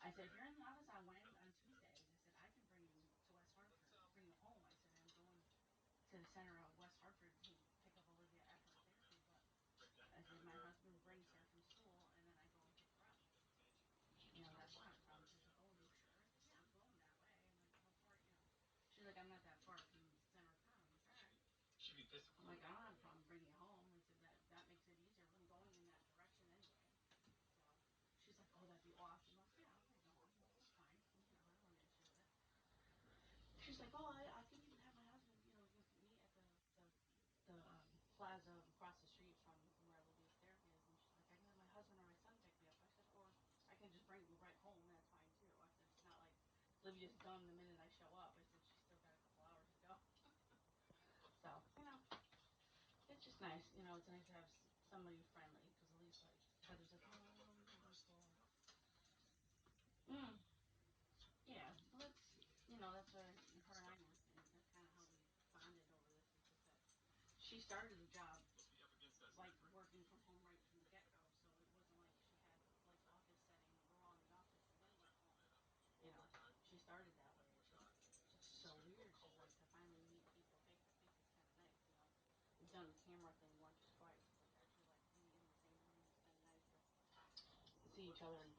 I said, if you're in the office on Tuesdays, I said, I can bring you to West Hartford, bring you home. I said, I'm going to the center of West Hartford to pick up Olivia after her therapy, but I said, my husband brings her from school and then I go and pick her up. That's not a problem. She's like, oh, you sure? I said, yeah, I'm going that way. I'm like, how far? She's like, I'm not that far from the center of town. I'm like, all right. I'm like, I don't have a problem bringing you home. I said, that makes it easier. I'm going in that direction anyway. So she's like, oh, that'd be awesome. I said, yeah, I'll bring you home. That's fine. I don't have an issue with it. She's like, oh, I can even have my husband, you can meet at the plaza across the street from where Olivia's therapy is. And she's like, I can have my husband or my son pick me up. I said, or I can just bring you right home. That's fine too. I said, it's not like Olivia's done the minute I show up. I said, she's still got a couple hours to go. So, it's just nice. It's nice to have somebody friendly because at least like Heather's like, oh, I don't know before. Mm, yeah, well, that's what her and I know, and that's kind of how we bonded over this. Is just that she started the job like working from home right from the get go, so it wasn't like she had like office setting. We're all in the office and then went home. She started that way. It's just so weird. She's like to finally meet people face to face is kind of nice. We've done the camera thing once or twice, but to actually like be in the same room, it's kind of nice to see each other and